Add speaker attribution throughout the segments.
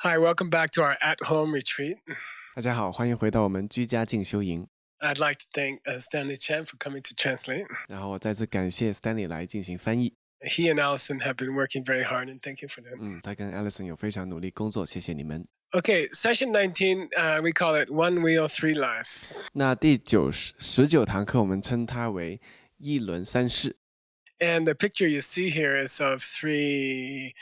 Speaker 1: Hi, welcome back to our at-home retreat.
Speaker 2: 大家好，欢迎回到我们居家静修营。
Speaker 1: I'd like to thank Stanley Chen for coming to translate.
Speaker 2: 然后我再次感谢 Stanley 来进行翻译。
Speaker 1: He and Allison have been working very hard, and thank you for that.
Speaker 2: 他跟 Allison 有非常努力工作，谢谢你们。
Speaker 1: Okay, session 19, we call it One Wheel, Three Lives.
Speaker 2: 那第19堂课，我们称它为一轮三世。
Speaker 1: And the picture you see here is of three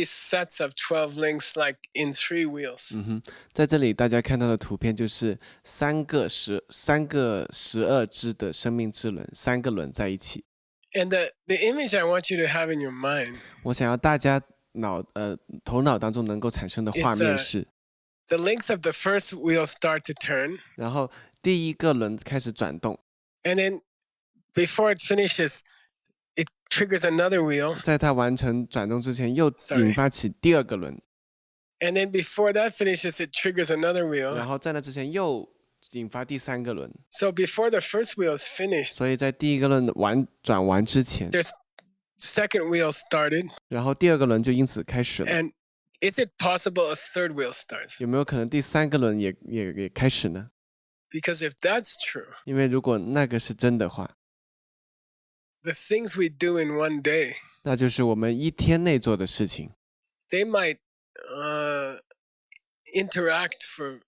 Speaker 1: sets of 12 links, like in 3 wheels.
Speaker 2: 在这里大家看到的图片就是三个12支的生命之轮，3个轮在一起。
Speaker 1: And the image I want you to have in your mind
Speaker 2: 我想要大家头脑当中能够产生的画面是
Speaker 1: the links of the first wheel start to turn.
Speaker 2: 然后第一个轮开始转动，
Speaker 1: And then before it finishes, it triggers another wheel.
Speaker 2: 在它完成转动之前又引发起第二个轮，
Speaker 1: And then before that finishes, it triggers another wheel.
Speaker 2: 然后在那之前又引发第三个轮。
Speaker 1: So before the first wheel is finished,
Speaker 2: 所以在第一个轮转完之前，
Speaker 1: there's second wheel started.
Speaker 2: 然后第二个轮就因此开始了。
Speaker 1: And is it possible a third wheel starts?
Speaker 2: 有没有可能第三个轮也开始呢？
Speaker 1: Because if that's true,
Speaker 2: 因为如果那个是真的话，
Speaker 1: the things we do in one day,
Speaker 2: 那就是我们一天内做的事情，
Speaker 1: they might interact for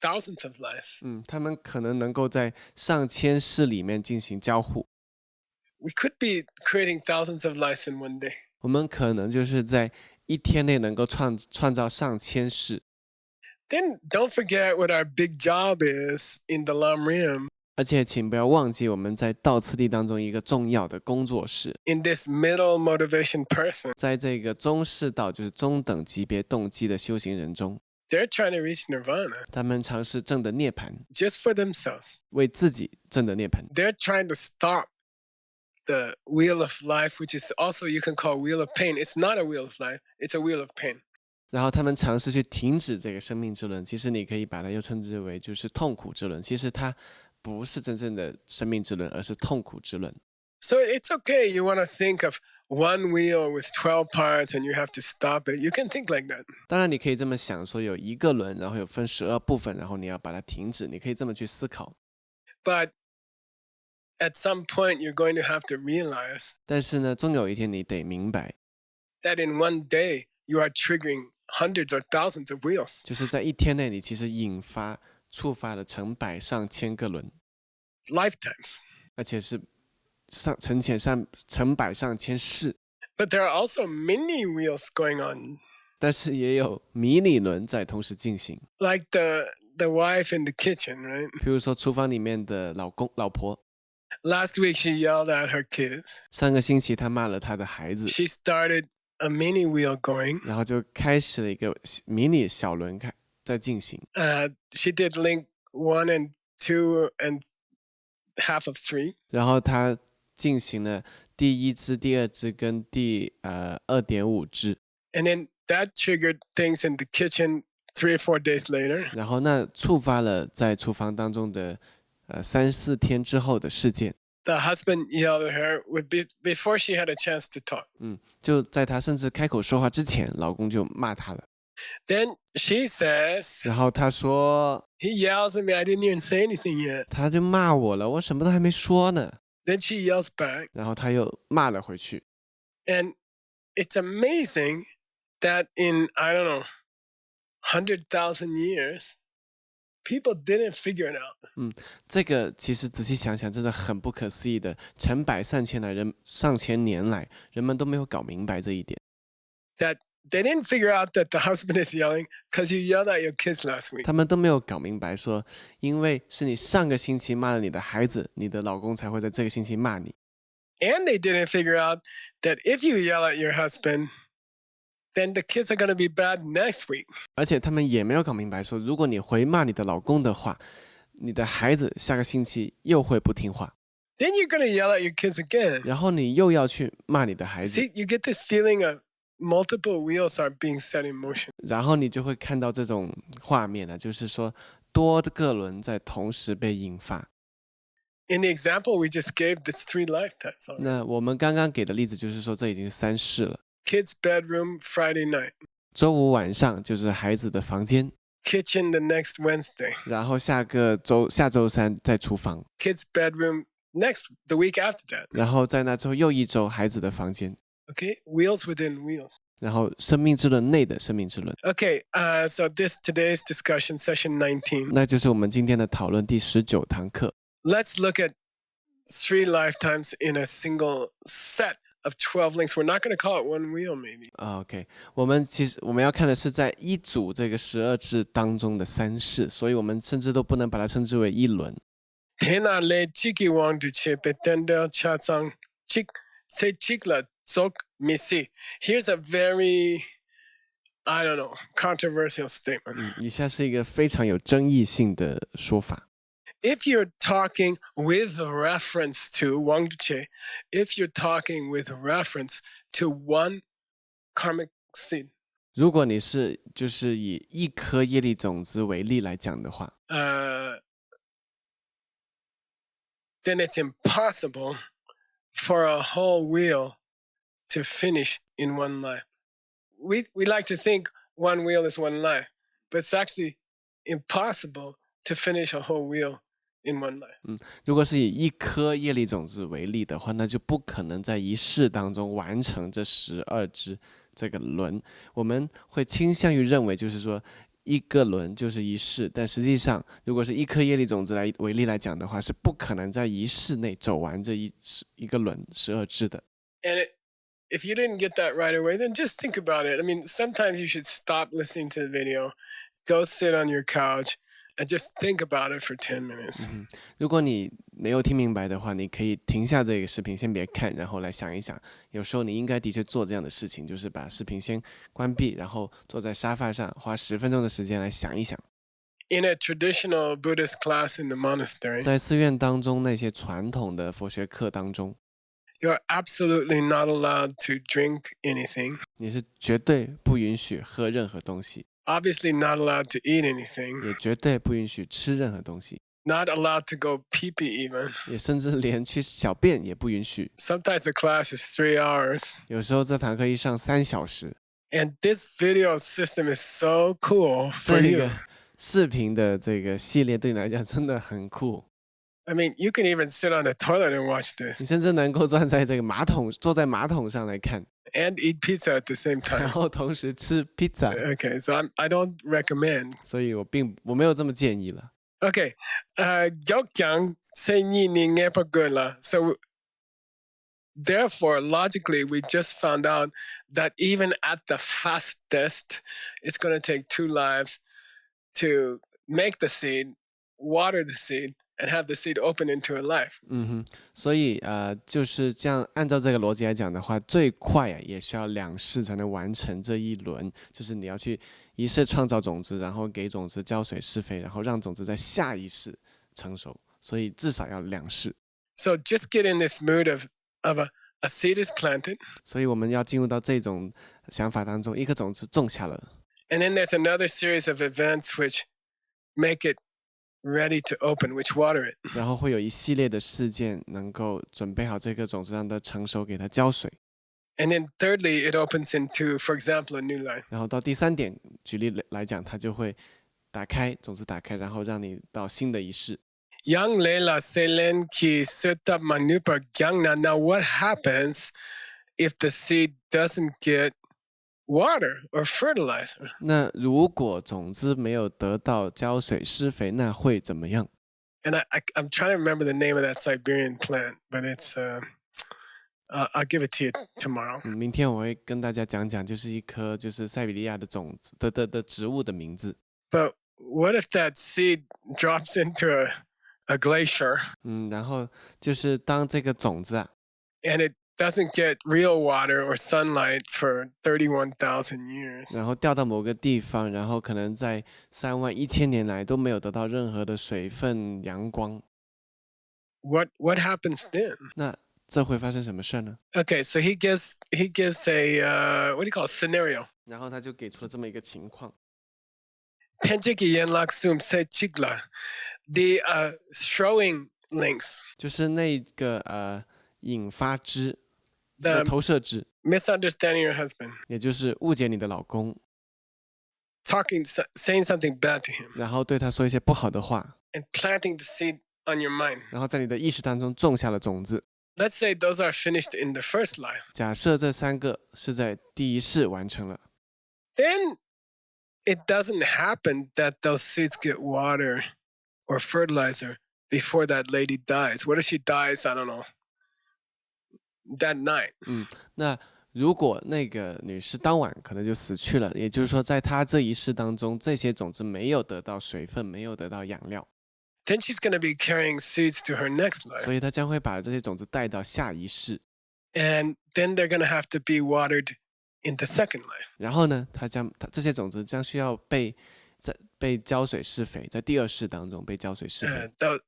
Speaker 1: thousands of lives.
Speaker 2: 他们可能能够在上千世里面进行交互。
Speaker 1: We could be creating thousands of lives in one day.
Speaker 2: 我们可能就是在一天内能够创造上千世。
Speaker 1: Then don't forget what our big job is in the Lam Rim,
Speaker 2: 而且请不要忘记我们在道次第当中一个重要的工作是，
Speaker 1: in this middle motivation person.
Speaker 2: 在这个中士道，就是中等级别动机的修行人中，
Speaker 1: They're trying to reach nirvana
Speaker 2: 他们尝试证的涅槃，
Speaker 1: just for themselves.
Speaker 2: 为自己证的涅槃。
Speaker 1: They're trying to stop the wheel of life, which is also you can call wheel of pain. It's not a wheel of life, it's a wheel of pain.
Speaker 2: 然后他们尝试去停止这个生命之轮，其实你可以把它又称之为就是痛苦之轮。其实它不是真正的生命之轮，而是痛苦之轮。
Speaker 1: So it's okay. You want to think of one wheel with 12 parts and you have to stop it. You can think like that.
Speaker 2: 当然，你可以这么想，说有一个轮，然后有分12部分，然后你要把它停止，你可以这么去思考。
Speaker 1: But at some point, you're going to have to realize
Speaker 2: 但是呢，终有一天你得明白，
Speaker 1: that in one day, you are triggering hundreds or thousands of wheels.
Speaker 2: 就是在一天内，你其实触发了成百上千个轮，
Speaker 1: Lifetimes.
Speaker 2: 而且是成百上千世。
Speaker 1: But there are also mini wheels going on,
Speaker 2: 但是也有迷你轮在同时进行，
Speaker 1: like the wife in the kitchen, right?
Speaker 2: 比如说厨房里面的老婆，
Speaker 1: Last week, she yelled at her kids.
Speaker 2: 上个星期她骂了她的孩子，
Speaker 1: She started a mini wheel going.
Speaker 2: 然后就开始了一个迷你小轮在进行。
Speaker 1: She did link 1 and 2 and half of 3.
Speaker 2: 然后她进行了第1支、第2支跟第2.5支，
Speaker 1: And then that triggered things in the kitchen 3 or 4 days later.
Speaker 2: 然后那触发了在厨房当中的3-4天之后的事件。
Speaker 1: The husband yelled at her before she had a chance to talk.
Speaker 2: 就在她甚至开口说话之前，老公就骂她了。
Speaker 1: Then she says,
Speaker 2: 然后她说
Speaker 1: he yells at me, I didn't even say anything yet.
Speaker 2: 她就骂我了，我什么都还没说呢。
Speaker 1: Then she yells back.
Speaker 2: 然后她又骂了回去。
Speaker 1: And it's amazing that in, I don't know, 100,000 years, people didn't figure it out.
Speaker 2: 这个其实仔细想想真的很不可思议的，成百上千年来人们都没有搞明白这一点。
Speaker 1: That they didn't figure out that the husband is yelling because you yelled at your kids last week.
Speaker 2: 他们都没有搞明白说，因为是你上个星期骂了你的孩子，你的老公才会在这个星期骂你。
Speaker 1: And they didn't figure out that if you yell at your husband, then the kids are going to be bad next week.
Speaker 2: 而且他们也没有搞明白说，如果你回骂你的老公的话，你的孩子下个星期又会不听话，
Speaker 1: Then you're going to yell at your kids again.
Speaker 2: 然后你又要去骂你的孩子，
Speaker 1: See, you get this feeling of multiple wheels are being set in motion.
Speaker 2: 然后你就会看到这种画面呢，就是说多个轮在同时被引发。
Speaker 1: In the example we just gave, this 3 lifetimes.
Speaker 2: 那我们刚刚给的例子就是说，这已经是3世了。
Speaker 1: Kids' bedroom Friday night.
Speaker 2: 周五晚上就是孩子的房间，
Speaker 1: kitchen the next Wednesday,
Speaker 2: 然后下周三在厨房，
Speaker 1: kids' bedroom the week after that.
Speaker 2: 然后在那之后又一周孩子的房间，
Speaker 1: Okay, wheels within wheels.
Speaker 2: 然后生命之轮内的生命之轮，
Speaker 1: Okay, so today's discussion, session 19.
Speaker 2: 那就是我们今天的讨论第19堂课。
Speaker 1: Let's look at 3 lifetimes in a single set of 12 links. We're not going to call it one wheel, maybe.
Speaker 2: OK， 我们要看的是在一组这个12支当中的3世，所以我们甚至都不能把它称之为一轮。
Speaker 1: Tena le chiki wang du che petendel cha tsang chik se chikla zok misi. Here's a very, I don't know, controversial statement.
Speaker 2: 以下是一个非常有争议性的说法。
Speaker 1: If you're talking with reference to Wang Duche, if you're talking with reference to one karmic seed,
Speaker 2: 如果你是就是以一颗业力种子为例来讲的话，
Speaker 1: then it's impossible for a whole wheel to finish in one life. We like to think one wheel is one life, but it's actually impossible to finish a whole wheel in one life.
Speaker 2: 如果是以一颗业力种子为例的话，那就不可能在一世当中完成这12支这个轮。我们会倾向于认为，就是说一个轮就是一世，但实际上，如果是一颗业力种子为例来讲的话，是不可能在一世内走完这一个轮12支的。
Speaker 1: And if you didn't get that right away, then just think about it. I mean, sometimes you should stop listening to the video, go sit on your couch, and just think about it for 10 minutes.
Speaker 2: 如果你没有听明白的话，你可以停下这个视频，先别看，然后来想一想。有时候你应该的确做这样的事情，就是把视频先关闭，然后坐在沙发上，花10分钟的时间来想一想。
Speaker 1: In a traditional Buddhist class in the monastery,
Speaker 2: 在寺院当中，那些传统的佛学课当中，
Speaker 1: you're absolutely not allowed to drink anything,
Speaker 2: 你是绝对不允许喝任何东西，
Speaker 1: obviously not allowed to eat anything,
Speaker 2: 也绝对不允许吃任何东西，
Speaker 1: not allowed to go pee-pee even.
Speaker 2: 也甚至连去小便也不允许。
Speaker 1: Sometimes the class is 3 hours.
Speaker 2: 有时候这堂课一上3小时，
Speaker 1: And this video system is so cool for
Speaker 2: 这
Speaker 1: you.
Speaker 2: 个视频的这个系列对你来讲真的很酷。
Speaker 1: I mean, you can even sit on the toilet and watch
Speaker 2: 你
Speaker 1: this
Speaker 2: 甚至能够坐在这个坐在马桶上来看，
Speaker 1: and eat pizza at the same
Speaker 2: 然
Speaker 1: time.
Speaker 2: 后同时吃披萨。
Speaker 1: Okay, so I don't recommend.
Speaker 2: 所以我没有这么建议了。
Speaker 1: Okay, Gyeokyang say ni ni ngepa gula. So therefore, logically, we just found out that even at the fastest, it's going to take 2 lives to make the seed, water the seed, and have the seed open into a life.
Speaker 2: 所以就是这样，按照这个逻辑来讲的话，最快也需要2世才能完成这一轮，就是你要去一世创造种子，然后给种子浇水施肥，然后让种子在下一世成熟，所以至少要2世。
Speaker 1: So just get in this mood of a seed is planted,
Speaker 2: 所以我们要进入到这种想法当中，一颗种子种下了，
Speaker 1: and then there's another series of events which make it ready to open, which water it.
Speaker 2: 然后会有一系列的事件能够准备好这颗种子，让它成熟，给它浇水。
Speaker 1: And then thirdly, it opens into, for example, a new life.
Speaker 2: 然后到第3点，举例来讲，它就会种子打开，然后让你到新的一世。
Speaker 1: Yang Lela Selen Ki Sutta Manupa Gyangna. Now, what happens if the seed doesn't get water or fertilizer?
Speaker 2: 那如果种子没有得到浇水施肥，那会怎么样？
Speaker 1: And I'm trying to remember the name of that Siberian plant, but it's I'll give it to you tomorrow.
Speaker 2: 明天我会跟大家讲讲，就是一颗就是塞比利亚的种子的植物的名字。
Speaker 1: But what if that seed drops into a glacier
Speaker 2: 然后就是当这个种子
Speaker 1: and it doesn't get real water or sunlight for 31,000 years?
Speaker 2: 然后掉到某个地方，然后可能在31000年来都没有得到任何的水分、阳光，
Speaker 1: What happens then?
Speaker 2: 那这会发生什么事呢？
Speaker 1: Okay, so he gives a what do you call it, scenario?
Speaker 2: 然后他就给出了这么一个情况。
Speaker 1: Penjiki Yenlak Sum Se Chigla. The throwing links,
Speaker 2: 就是那个引发枝
Speaker 1: the
Speaker 2: 投射枝，
Speaker 1: misunderstanding your husband,
Speaker 2: 也就是误解你的老公，
Speaker 1: saying something bad to him,
Speaker 2: 然后对他说一些不好的话，
Speaker 1: and planting the seed on your mind.
Speaker 2: 然后在你的意识当中种下了种子。
Speaker 1: Let's say those are finished in the first life.
Speaker 2: 假设这3个是在第一世完成了，
Speaker 1: Then it doesn't happen that those seeds get water or fertilizer before that lady dies. What if she dies, I don't know, that night?
Speaker 2: 那如果那个女士当晚可能就死去了，也就是说在她这一世当中，这些种子没有得到水分，没有得到养料，
Speaker 1: Then she's going to be carrying seeds to her next life.
Speaker 2: 所以她将会把这些种子带到下一世。
Speaker 1: And then they're going to have to be watered in the second life.
Speaker 2: 然后呢，这些种子将需要被浇水施肥，在第二世当中被浇水施肥。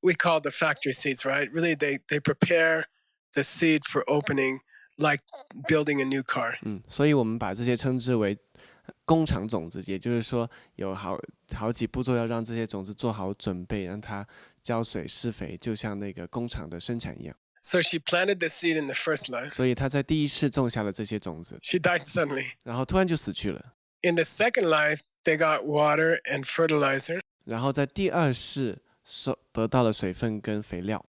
Speaker 1: We call the factory seeds, right? Really, they prepare the seed for opening, like building a new car.
Speaker 2: 所以我们把这些称之为工厂种子，也就是说有好几步骤要让这些种子做好准备，让它浇水施肥，就像那个工厂的生产一样。
Speaker 1: So she planted the seed in the first life.
Speaker 2: 所以她在第一世种下了这些种子，
Speaker 1: She died suddenly.
Speaker 2: 然后突然就死去了。
Speaker 1: In the second life, they got water and fertilizer.
Speaker 2: 然后在第二世得到了水分跟肥料，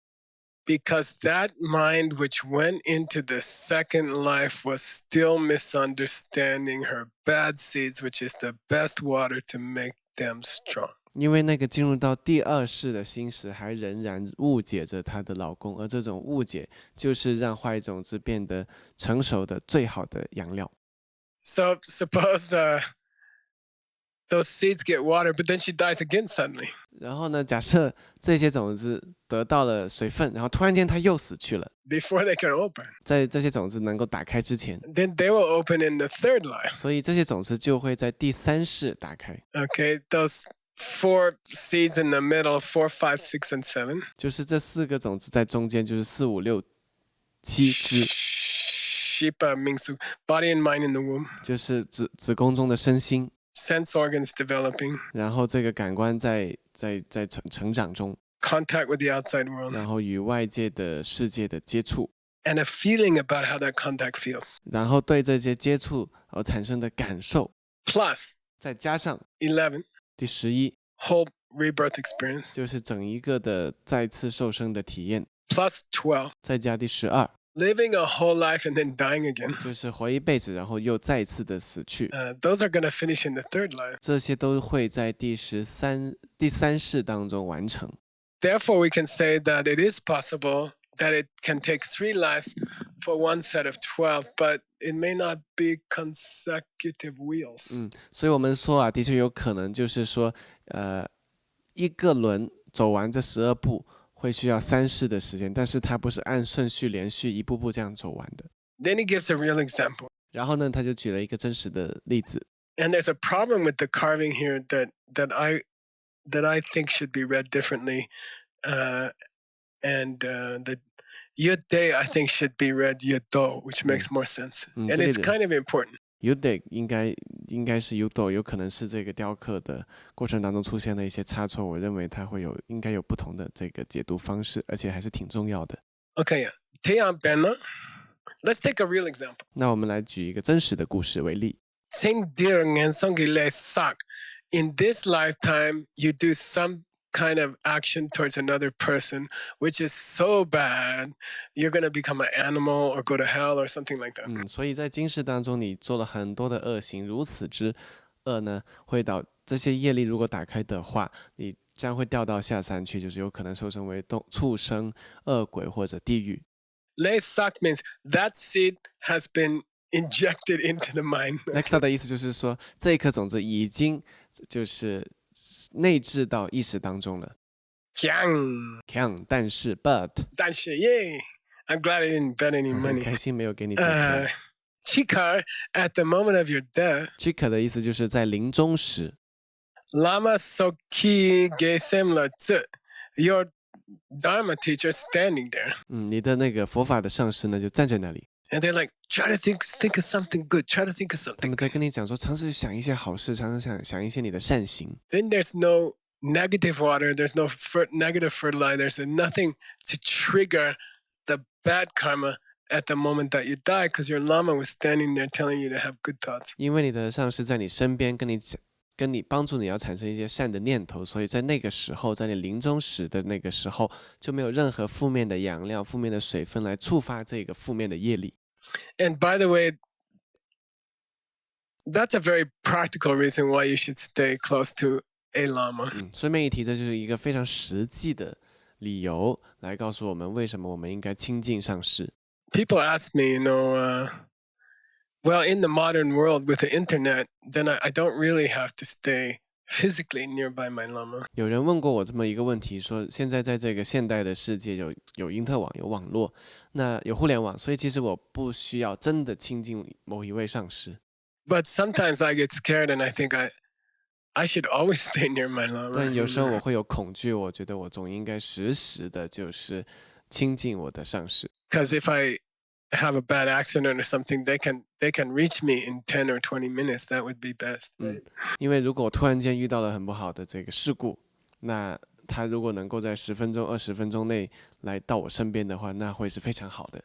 Speaker 1: Because that mind which went into the second life was still misunderstanding her bad seeds, which is the best water to make them strong.
Speaker 2: 因为那个进入到第二世的心识还仍然误解着她的老公，而这种误解就是让坏种子变得成熟的最好的养料。
Speaker 1: So suppose those seeds get water, but then she dies again suddenly.
Speaker 2: 然后呢，假设这些种子得到了水分，然后突然间它又死去了，
Speaker 1: Before they can open.
Speaker 2: 在这些种子能够打开之前，
Speaker 1: Then they will open in the third life.
Speaker 2: 所以这些种子就会在第三世打开，
Speaker 1: Okay, those 4 seeds in the middle, 4, 5, 6, and 7.
Speaker 2: 就是这4个种子在中间，就是4、5、6、7只，
Speaker 1: Shipa means body and mind in the womb.
Speaker 2: 就是子宫中的身心，
Speaker 1: Sense organs developing.
Speaker 2: 然后这个感官在成长中，
Speaker 1: Contact with the outside world.
Speaker 2: 然后与外界的世界的接触，
Speaker 1: And a feeling about how that contact feels.
Speaker 2: 然后对这些接触而产生的感受，
Speaker 1: Plus
Speaker 2: 再加上
Speaker 1: 11,
Speaker 2: 第11，
Speaker 1: whole rebirth experience.
Speaker 2: 就是整一个的再次受生的体验，
Speaker 1: Plus 12,
Speaker 2: 再加第12，
Speaker 1: living a whole life and then dying again.
Speaker 2: 就是活一辈子，然后又再次的死去，
Speaker 1: Those are going to finish in the third life.
Speaker 2: 这些都会在第三世当中完成。
Speaker 1: Therefore, we can say that it is possible that it can take 3 lives for one set of 12, but it may not be consecutive wheels.
Speaker 2: 所以我们说啊，的确有可能就是说，一个轮走完这12步会需要3世的时间，但是它不是按顺序连续一步步这样走完的。
Speaker 1: Then he gives a real example.
Speaker 2: 然后呢，他就举了一个真实的例子。
Speaker 1: And there's a problem with the carving here that I think should be read differently. And the Yud-Day, I think, should be read Yud-Do, which makes more sense. And it's kind of important.
Speaker 2: Yud-Day 应该是 Yud-Do， 有可能是这个雕刻的过程当中出现了一些差错，我认为它应该有不同的这个解读方式，而且还是挺重要的。
Speaker 1: Okay, Teyan Benna. Let's take a real example.
Speaker 2: 那我们来举一个真实的故事为例。
Speaker 1: Saint Dirngen Songile Sak. In this lifetime, you do some kind of action towards another person, which is so bad, you're going to become an animal or go to hell or something like that.
Speaker 2: 所以在今世当中，你做了很多的恶行，如此之恶呢，会导这些业力如果打开的话，你将会掉到下山去，就是有可能受生为畜生、恶鬼或者地狱。
Speaker 1: Le Sak means that seed has been injected into the mind.
Speaker 2: Nexa 的意思就是说，这一颗种子已经就是内置到意识当中了。 但是 but
Speaker 1: Yay! I'm glad I didn't bet any
Speaker 2: 很
Speaker 1: money.
Speaker 2: 开心没有给你赌钱。
Speaker 1: Chikar, at the moment of your death,
Speaker 2: Chika 的意思就是在临终时，
Speaker 1: Lama Soki Gesem La Tzu, your Dharma teacher standing there.
Speaker 2: 你的那个佛法的上师呢就站在那里，
Speaker 1: And they're like, try to think of something good. Try to think of
Speaker 2: 他
Speaker 1: something
Speaker 2: 们在
Speaker 1: good.
Speaker 2: 跟你讲说，尝试想一些好事，尝试想一些你的善行。
Speaker 1: Then there's no negative water. There's no negative fertilizer. There's nothing to trigger the bad karma at the moment that you die because your lama was standing there telling you to have good thoughts.
Speaker 2: 因为你的上师在你身边跟跟你帮助你要产生一些善的念头，所以在那个时候，在你临终时的那个时候，就没有任何负面的养料、负面的水分来触发这个负面的业力。
Speaker 1: And by the way, that's a very practical reason why you should stay close to a Lama.
Speaker 2: 顺便一提，这就是一个非常实际的理由，来告诉我们为什么我们应该亲近上师。
Speaker 1: People ask me, well, in the modern world with the internet, then I don't really have to stay physically nearby my Lama.
Speaker 2: 有人问过我这么一个问题，说现在在这个现代的世界有因特网、有网络，那有互联网，所以其实我不需要真的亲近某一位上师。
Speaker 1: But sometimes I get scared and I think I should always stay near my Lama.
Speaker 2: 但有时候我会有恐惧，我觉得我总应该时时的就是亲近我的上师。
Speaker 1: Because if I have a bad accident or something, they can reach me in 10 or 20 minutes. That would be best. Right?
Speaker 2: 因为如果我突然间遇到了很不好的这个事故，那他如果能够在10分钟、20分钟内来到我身边的话，那会是非常好的。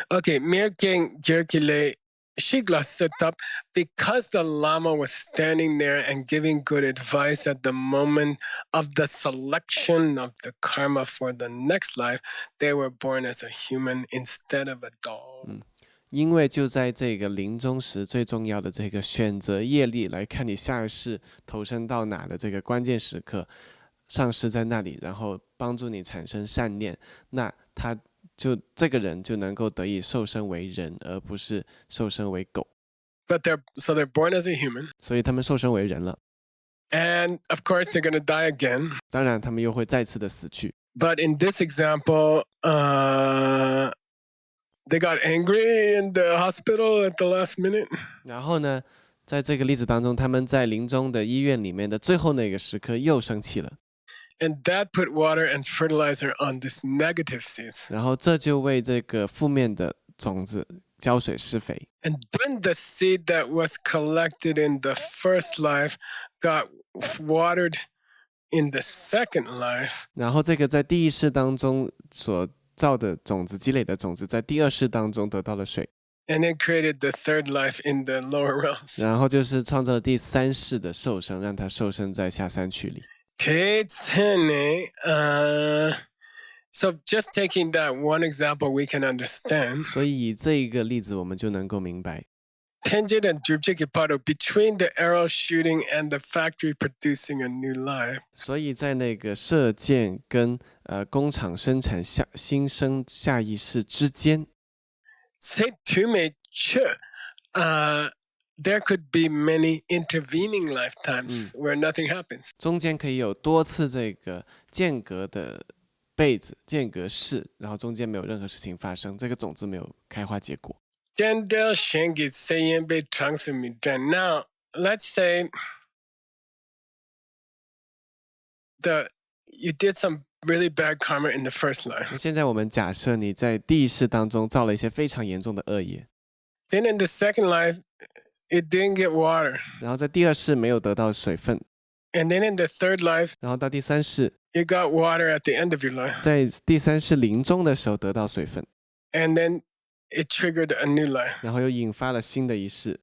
Speaker 1: Okay, Mirking Jerkile Shigla set up because the Lama was standing there and giving good advice at the moment of the selection of the karma for the next life. They were born as a human instead of a dog.
Speaker 2: 因为就在这个临终时最重要的这个选择业力来看你下一世投生到哪的这个关键时刻，上师在那里，然后帮助你产生善念，那这个人就能够得以受生为人，而不是受生为狗。
Speaker 1: But they're born as a human.
Speaker 2: 所以他们受生为人了。
Speaker 1: And of course, they're going to die again.
Speaker 2: 当然，他们又会再次的死去。
Speaker 1: But in this example, they got angry in the hospital at the last minute.
Speaker 2: 然后呢，在这个例子当中，他们在临终的医院里面的最后那个时刻又生气了。
Speaker 1: And that put water and fertilizer on this negative seeds.
Speaker 2: 然后这就为这个负面的种子浇水施肥。
Speaker 1: And then the seed that was collected in the first life got watered in the second life.
Speaker 2: 然后这个在第一世当中所造的种子、积累的种子，在第二世当中得到了水。
Speaker 1: And it created the third life in the lower realms.
Speaker 2: 然后就是创造了第三世的受生，让他受生在下三区里。
Speaker 1: So just taking that one example, we can understand.
Speaker 2: 所以以这一个例子，我们就能够明白。
Speaker 1: Tenjit and Drupjikipado, between the arrow shooting and the factory producing a new life.
Speaker 2: 所以在那个射箭跟工厂生产新生下一世之间，
Speaker 1: Say to me, there could be many intervening lifetimes where nothing happens.
Speaker 2: 中间可以有多次这个间隔的辈子、间隔世，然后中间没有任何事情发生，这个种子没有开花结果。
Speaker 1: Dendel Shengit Sayembe Tangsumi. Now, let's say you did some really bad karma in the first life.
Speaker 2: 现在我们假设你在第一世当中造了一些非常严重的恶业，
Speaker 1: Then in the second life, it didn't get water.
Speaker 2: 然后在第二世没有得到水分，
Speaker 1: And then in the third life,
Speaker 2: 然后到第三世，
Speaker 1: you got water at the end of your life.
Speaker 2: 在第三世临终的时候得到水分，
Speaker 1: And then it triggered a new life.
Speaker 2: 然后又引发了新的一世。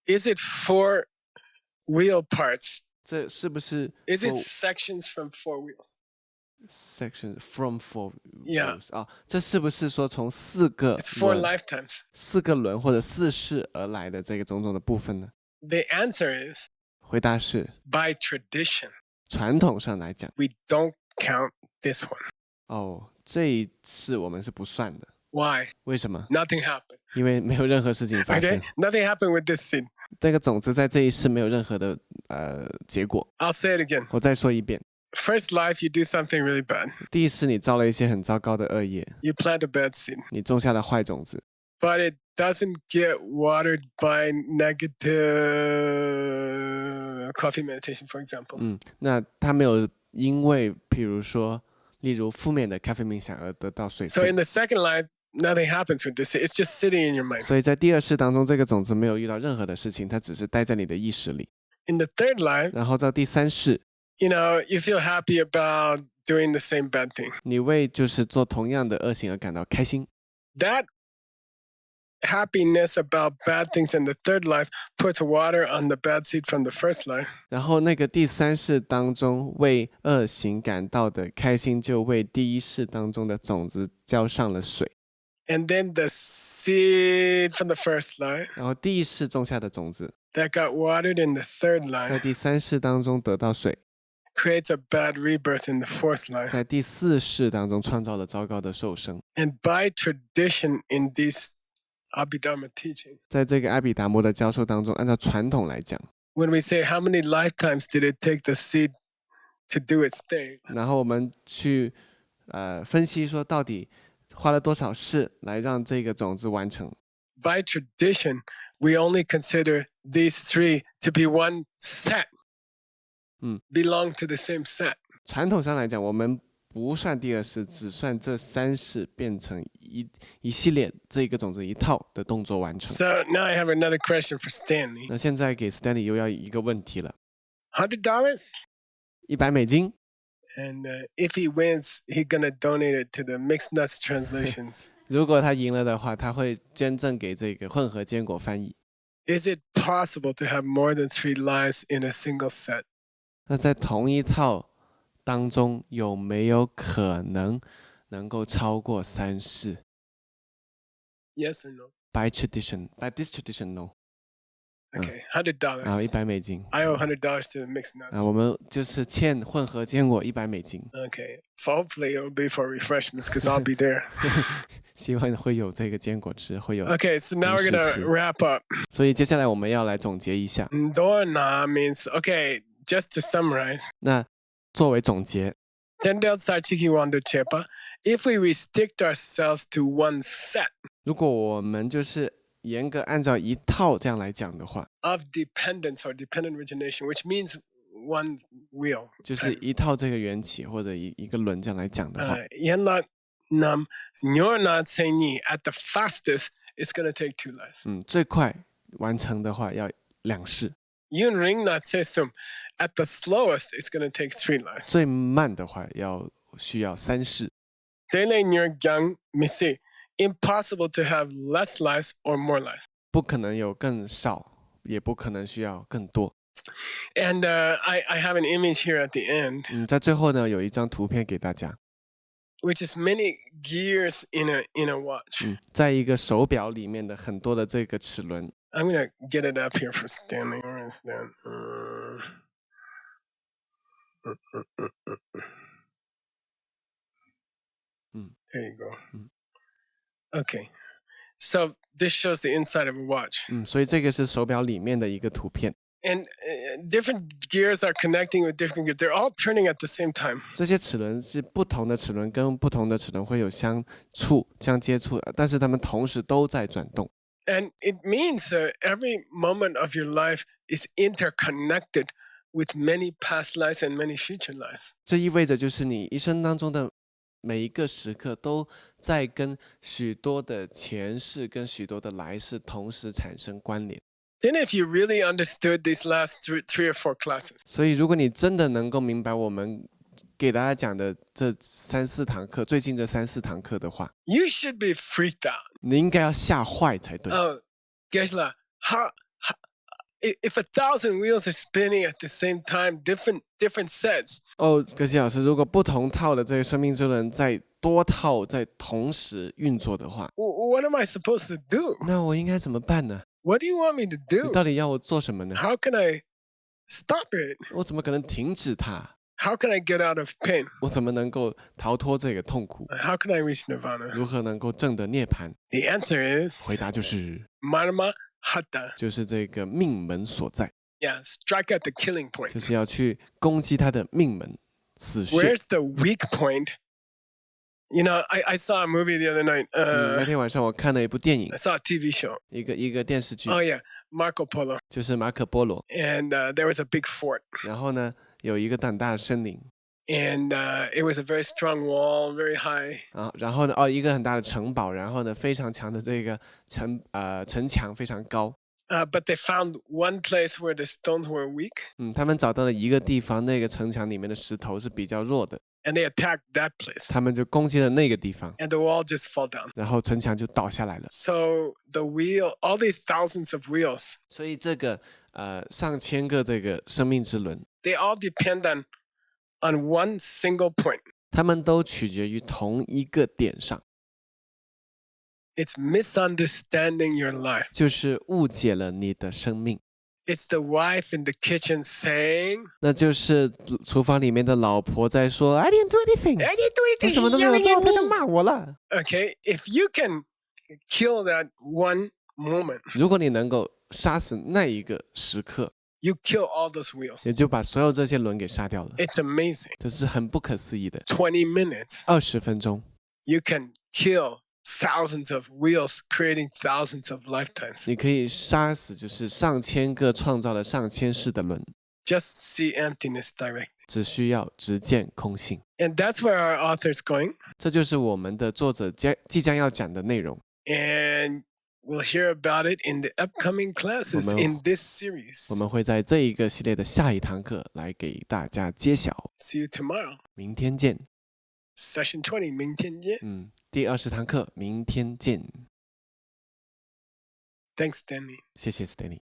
Speaker 1: Is it 4 wheel parts?
Speaker 2: 这是不是
Speaker 1: Is it sections from 4 wheels?
Speaker 2: section from four
Speaker 1: Yeah.
Speaker 2: wheels 啊？这是不是说从4个
Speaker 1: It's 4
Speaker 2: 轮、
Speaker 1: lifetimes.
Speaker 2: 4个轮或者4世而来的这个种种的部分呢？
Speaker 1: The answer is,
Speaker 2: 回答是，
Speaker 1: by tradition,
Speaker 2: 传统上来讲，
Speaker 1: we don't count this one.
Speaker 2: 这一世我们是不算的。
Speaker 1: Why?
Speaker 2: 为什么？
Speaker 1: Nothing happened.
Speaker 2: 因为没有任何事情发生。
Speaker 1: Okay? Nothing happened with this seed.
Speaker 2: 这个种子在这一世没有任何的结果。
Speaker 1: I'll say it again.
Speaker 2: 我再说一遍，
Speaker 1: First life, you do something really bad.
Speaker 2: 第一世你造了一些很糟糕的恶业，
Speaker 1: You plant a bad seed.
Speaker 2: 你种下了坏种子，
Speaker 1: But it doesn't get watered by negative coffee meditation, for example.
Speaker 2: 那它没有因为譬如说，例如负面的咖啡冥想而得到水
Speaker 1: So
Speaker 2: 分。
Speaker 1: in the second life, nothing happens with this. It's just sitting in your mind.
Speaker 2: 所以在第二世当中，这个种子没有遇到任何的事情，它只是待在你的意识里。
Speaker 1: In the third life,
Speaker 2: 然后到第三世，
Speaker 1: you feel happy about doing the same bad thing.
Speaker 2: 你为就是做同样的恶行而感到开心。
Speaker 1: That happiness about bad things in the third life puts water on the bad seed from the first life.
Speaker 2: 然后那个第三世当中为恶行感到的开心，就为第一世当中的种子浇上了水。
Speaker 1: And then the seed from the first life
Speaker 2: 然后第一世种下的种子
Speaker 1: that got watered in the third
Speaker 2: 在
Speaker 1: life
Speaker 2: 第三世当中得到水，
Speaker 1: creates a bad rebirth in the fourth life.
Speaker 2: 在第四世当中创造了糟糕的受生。
Speaker 1: And by tradition in these Abhidharma teachings,
Speaker 2: 在这个阿比达摩的教授当中，按照传统来讲，
Speaker 1: when we say how many lifetimes did it take the seed to do its thing,
Speaker 2: 然后我们去分析说到底花了多少世来让这个种子完成。
Speaker 1: by tradition, we only consider these three to be one set, belong to the same set.
Speaker 2: 传统上来讲，我们不算第二世，只算这三世变成一系列这个种子一套的动作完成。
Speaker 1: So now I have another question for Stanley.
Speaker 2: 那现在给 Stanley 又要一个问题了
Speaker 1: $100?
Speaker 2: ，100美金。
Speaker 1: And if he wins, he's gonna donate it to the Mixed Nuts translations.
Speaker 2: 如果他赢了的话，他会捐赠给这个混合坚果翻译。
Speaker 1: Is it possible to have more than 3 lives in a single set?
Speaker 2: 那在同一套当中，有没有可能能够超过三世
Speaker 1: Yes or no?
Speaker 2: ？By this tradition, no。
Speaker 1: Okay, $100.
Speaker 2: 然后100美金。
Speaker 1: I owe $100 to the Mixed Nuts.
Speaker 2: 我们就是欠混合坚果100美金。
Speaker 1: Okay, hopefully it will be for refreshments because I'll be there.
Speaker 2: 希望会有这个坚果吃，会有。
Speaker 1: Okay, so now we're gonna wrap up.
Speaker 2: 所以接下来我们要来总结一下。
Speaker 1: Ndona means, okay, just to summarize.
Speaker 2: 那作为总结，
Speaker 1: Tendel Sarchiki Wando Chepa, if we restrict ourselves to one set
Speaker 2: 如果我们就是严格按照一套这样来讲的话，
Speaker 1: of dependence or dependent origination, which means one wheel.
Speaker 2: 就是一套这个缘起或者一个轮这样来讲的话，
Speaker 1: Yanlat nam nyornat senyi at the fastest, it's gonna take 2 lives.
Speaker 2: 最快完成的话要2世，
Speaker 1: Yun ring not sesum, at the slowest, it's gonna take 3 lives.
Speaker 2: 最慢的话需要3世。
Speaker 1: Dele nyor gang misi, impossible to have less lives or more lives.
Speaker 2: 不可能有更少，也不可能需要更多。
Speaker 1: And I have an image here at the end,
Speaker 2: 在最后呢，有一张图片给大家，
Speaker 1: which is many gears in a watch.
Speaker 2: 在一个手表里面的很多的这个齿轮。
Speaker 1: I'm gonna get it up here for Stanley. Where is that? There you go. Okay. So this shows the inside of a watch.
Speaker 2: 所以这个是手表里面的一个图片。
Speaker 1: And different gears are connecting with different gears. They're all turning at the same time.
Speaker 2: 这些齿轮是不同的齿轮跟不同的齿轮会有相接触，但是它们同时都在转动。
Speaker 1: And it means every moment of your life is interconnected with many past lives and many future lives.
Speaker 2: 这意味着就是你一生当中的每一个时刻都在跟许多的前世跟许多的来世同时产生关联。
Speaker 1: Then if you really understood these last 3 or 4 classes,
Speaker 2: 所以如果你真的能够明白我们给大家讲的这3、4堂课，最近这3、4堂课的话，
Speaker 1: you should be freaked out.
Speaker 2: 你应该要吓坏才对。
Speaker 1: Oh, Geshe, if 1,000 wheels are spinning at the same time, different sets,
Speaker 2: 格西老师，如果不同套的这个生命之轮在多套在同时运作的话，
Speaker 1: what am I supposed to do?
Speaker 2: 那我应该怎么办呢？
Speaker 1: What do you want me to
Speaker 2: 你
Speaker 1: do?
Speaker 2: 到底要我做什么呢？
Speaker 1: How can I stop it?
Speaker 2: 我怎么可能停止它？
Speaker 1: How can I get out of pain?
Speaker 2: 我怎么能够逃脱这个痛苦？
Speaker 1: How can I reach nirvana?
Speaker 2: 如何能够证得涅槃？
Speaker 1: The answer is
Speaker 2: 回答就是，
Speaker 1: Marma Hatha.
Speaker 2: 就是这个命门所在，
Speaker 1: Yeah, strike at the killing point.
Speaker 2: 就是要去攻击他的命门死穴。
Speaker 1: Where's the weak point? You know, I saw a movie the other night.
Speaker 2: 那天晚上我看了一部电影
Speaker 1: I，saw a TV show.
Speaker 2: 一个电视剧，
Speaker 1: Oh yeah, Marco Polo.
Speaker 2: 就是马可波罗。
Speaker 1: And there was a big fort.
Speaker 2: 然后呢，有一个很大的森林，
Speaker 1: And it was a very strong wall, very high.
Speaker 2: 然后呢，一个很大的城堡，然后呢，非常强的这个城墙非常高。
Speaker 1: But they found one place where the stones were weak.
Speaker 2: 他们找到了一个地方，那个城墙里面的石头是比较弱的。
Speaker 1: and they attacked that place.
Speaker 2: 他们就攻击了那个地方，
Speaker 1: And the wall just fell down.
Speaker 2: 然后城墙就倒下来了。
Speaker 1: So the wheel, all these thousands of wheels,
Speaker 2: 所以这个上千个这个生命之轮，
Speaker 1: they all depend on one single point.
Speaker 2: 他们都取决于同一个点上，
Speaker 1: It's misunderstanding your life.
Speaker 2: 就是误解了你的生命。
Speaker 1: It's the wife in the kitchen saying,
Speaker 2: 那就是厨房里面的老婆在说 I didn't do anything，
Speaker 1: I didn't do
Speaker 2: 我
Speaker 1: anything.
Speaker 2: 什么都没有
Speaker 1: Yelling
Speaker 2: 做，
Speaker 1: at
Speaker 2: 他就
Speaker 1: me.
Speaker 2: 骂我了。
Speaker 1: Okay, if you can kill that one moment,
Speaker 2: 如果你能够杀死那一个时刻，
Speaker 1: you kill all those wheels.
Speaker 2: 也就把所有这些轮给杀掉了。
Speaker 1: It's amazing.
Speaker 2: 这是很不可思议的。
Speaker 1: 20 minutes,
Speaker 2: 20分钟，
Speaker 1: you can kill thousands of wheels, creating thousands of lifetimes.
Speaker 2: 你可以杀死就是上千个创造了上千世的轮，
Speaker 1: Just see emptiness directly.
Speaker 2: 只需要直见空性。
Speaker 1: And that's where our author is going.
Speaker 2: 这就是我们的作者即将要讲的内容。
Speaker 1: And we'll hear about it in the upcoming classes in this series.
Speaker 2: 我们会在这一个系列的下一堂课来给大家揭晓。
Speaker 1: See you tomorrow.
Speaker 2: 明天见。
Speaker 1: Session 20, 明天见。
Speaker 2: 第20堂课，明天见。
Speaker 1: Thanks, Danny.
Speaker 2: 谢谢 Stanley。